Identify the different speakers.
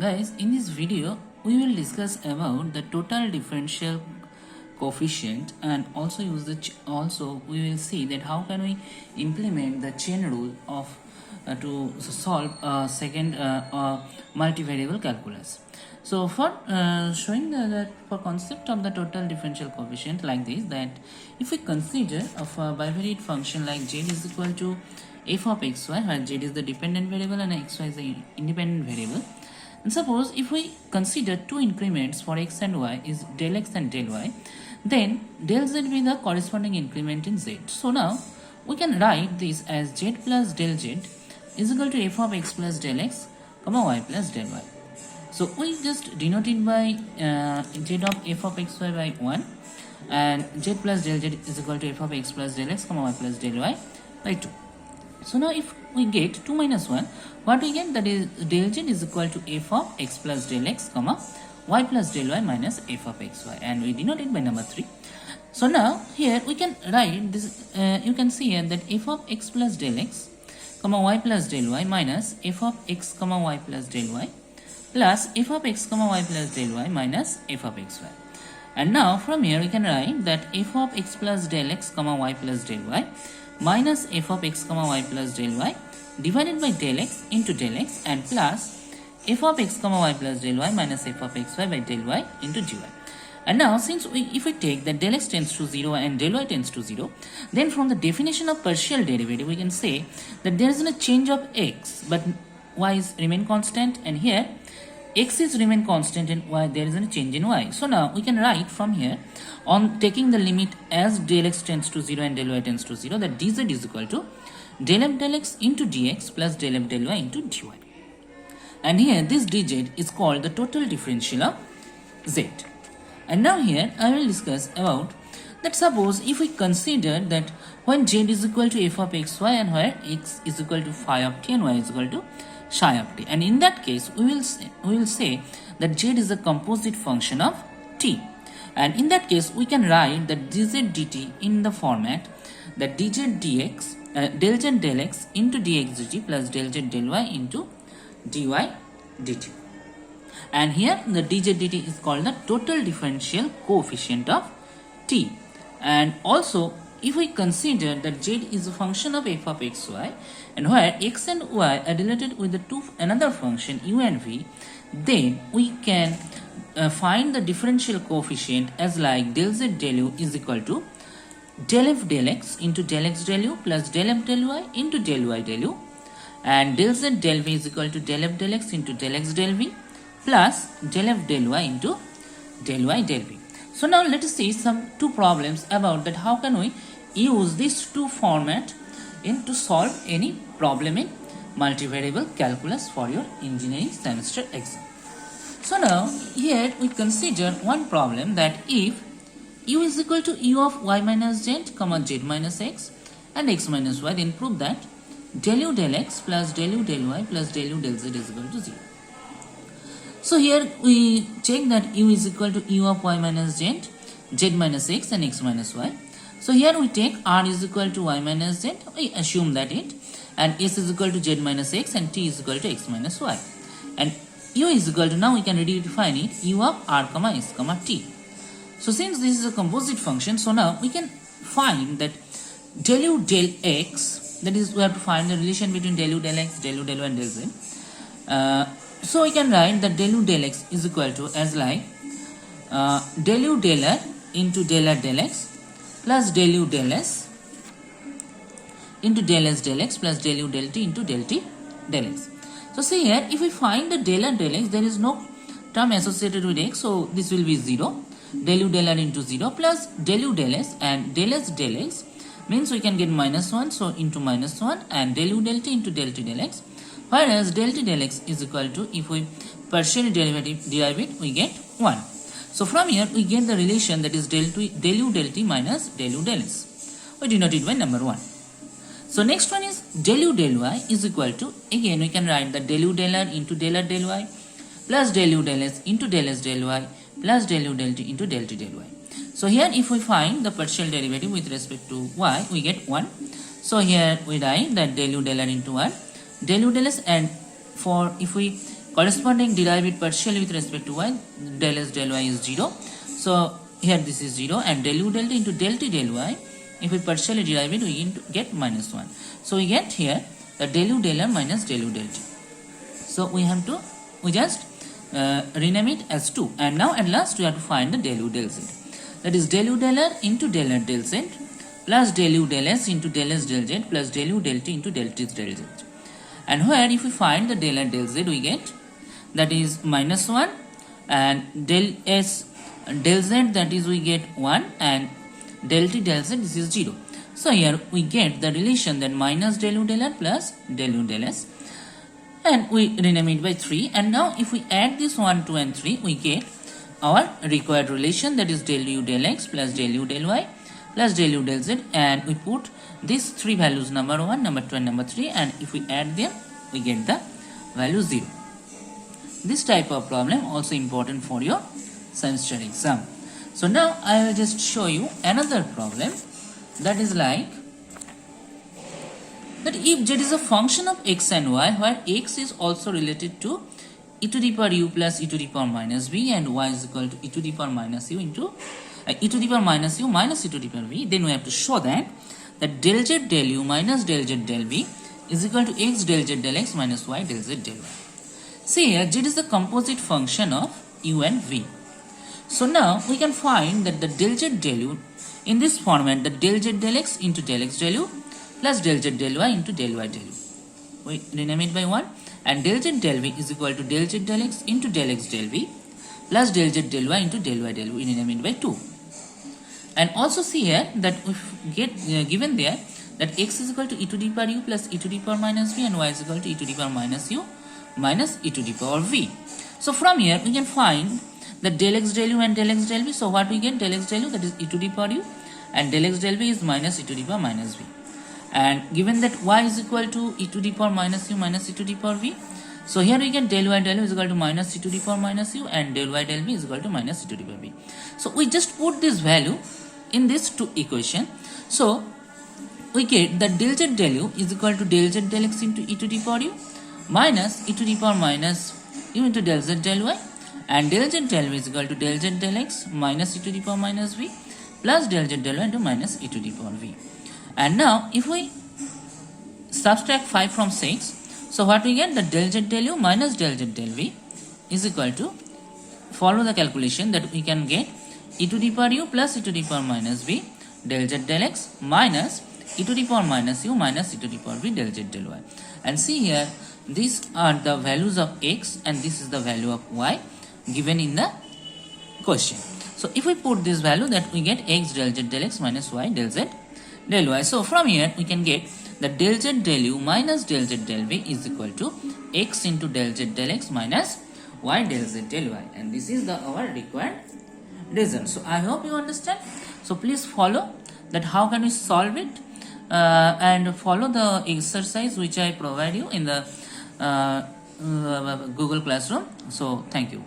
Speaker 1: Guys, in this video, we will discuss about the total differential coefficient and also use the also we will see that how can we implement the chain rule of to solve second multivariable calculus. So for showing that for concept of the total differential coefficient like this, that if we consider of a bivariate function like z is equal to f of xy, where z is the dependent variable and xy is the independent variable. And suppose if we consider two increments for x and y is del x and del y, then del z will be the corresponding increment in z. So now we can write this as z plus del z is equal to f of x plus del x comma y plus del y. So we just denote it by z of f of xy by 1 and z plus del z is equal to f of x plus del x comma y plus del y by 2. So now if we get 2 minus 1, what we get, that is del z is equal to f of x plus del x comma y plus del y minus f of xy, and we denote it by number 3. So now here we can write this, you can see here that f of x plus del x comma y plus del y minus f of x comma y plus del y plus f of x comma y plus del y minus f of xy. And now from here we can write that f of x plus del x comma y plus del y minus f of x comma y plus del y divided by del x into del x and plus f of x comma y plus del y minus f of xy by del y into dy. And now since if we take that del x tends to 0 and del y tends to 0, then from the definition of partial derivative we can say that there is a change of x but y is remain constant, and here x is remain constant and y there is a change in y. So now we can write from here on taking the limit as del x tends to 0 and del y tends to 0 that dz is equal to del f del x into dx plus del f del y into dy. And here this dz is called the total differential of z. And now here I will discuss about that suppose if we consider that when z is equal to f of xy and where x is equal to phi of t and y is equal to psi of t, and in that case we will say that z is a composite function of t, and in that case we can write that dz dt in the format that dz dx del z del x into dx dt plus del z del y into dy dt. And here the dz dt is called the total differential coefficient of t. And also if we consider that z is a function of f of xy and where x and y are related with the another function u and v, then we can find the differential coefficient as like del z del u is equal to del f del x into del x del u plus del f del y into del y del u, and del z del v is equal to del f del x into del x del v plus del f del y into del y del v. So now let us see some two problems about that how can we use these two format in to solve any problem in multivariable calculus for your engineering semester exam. So now here we consider one problem that if u is equal to u of y minus z comma z minus x and x minus y, then prove that del u del x plus del u del y plus del u del z is equal to 0. So here we check that u is equal to u of y minus z, z minus x and x minus y. So here we take r is equal to y minus z, we assume that it, and s is equal to z minus x and t is equal to x minus y. And u is equal to, now we can redefine it, u of r comma s comma t. So since this is a composite function, so now we can find that del u del x, that is we have to find the relation between del u del x, del u del y and del z. So we can write that del u del x is equal to as like del u del r into del r del x plus del u del s into del s del x plus del u del t into del t del x. So see here, if we find the del r del x, there is no term associated with x, so this will be 0. Del u del r into 0 plus del u del s, and del s del x means we can get minus 1, so into minus 1, and del u del t into del t del x. Whereas del t del x is equal to, if we partially derive it, we get 1. So from here we get the relation that is del u del t minus del u del s. We denote it by number 1. So next one is del u del y is equal to, again we can write that del u del r into del r del y plus del u del s into del s del y plus del u del t into del t del y. So here if we find the partial derivative with respect to y, we get 1. So here we write that del u del r into 1, del u del s, and for if we corresponding derive it partially with respect to y, del s del y is 0. So here this is 0, and del u del t into del t del y, if we partially derive it, we get -1. So we get here the del u del r minus del u del t. So we just rename it as 2, and now at last we have to find the del u del z. That is del u del r into del r del z plus del u del s into del s del z plus del u del t into del t del z. And where if we find the del r del z, we get that is -1, and del s del z, that is we get 1, and del t del z, this is 0. So here we get the relation that minus del u del r plus del u del s, and we rename it by 3. And now if we add this 1, 2 and 3, we get our required relation, that is del u del x plus del u del y plus del u del z, and we put these three values, number 1, number 2 and number 3, and if we add them, we get the value 0. This type of problem also important for your semester exam. So now I will just show you another problem, that is like that if z is a function of x and y, where x is also related to e to the power u plus e to the power minus v, and y is equal to e to the power minus u into e to the power minus u minus e to the power v, then we have to show that del z del u minus del z del v is equal to x del z del x minus y del z del y. See here, z is the composite function of u and v. So now we can find that the del z del u in this format, the del z del x into del x del u plus del z del y into del y del u. We rename it by 1, and del z del v is equal to del z del x into del x del v plus del z del y into del y del u. We rename it by 2. And also see here that we get given there that x is equal to e to the power u plus e to the power minus v, and y is equal to e to the power minus u minus e to the power v. So from here we can find the del x del u and del x del v. So what we get, del x del u, that is e to the power u, and del x del v is minus e to the power minus v. And given that y is equal to e to the power minus u minus e to the power v, so here we get del y del u is equal to minus e to the power minus u, and del y del v is equal to minus e to the power v. So we just put this value in this two equation. So we get that del z del u is equal to del z del x into e to the power u minus e to the power minus u into del z del y, and del z del v is equal to del z del x minus e to the power minus v plus del z del y into minus e to the power v. And now if we subtract 5 from 6, so what we get, the del z del u minus del z del v is equal to, follow the calculation, that we can get e to the power u plus e to the power minus v del z del x minus e to the power minus u minus e to the power v del z del y. And see here, these are the values of x and this is the value of y given in the question. So if we put this value, that we get x del z del x minus y del z del y. So from here we can get the del z del u minus del z del v is equal to x into del z del x minus y del z del y, and this is our required result. So I hope you understand. So please follow that how can we solve it, and follow the exercise which I provide you in the Google Classroom. So thank you.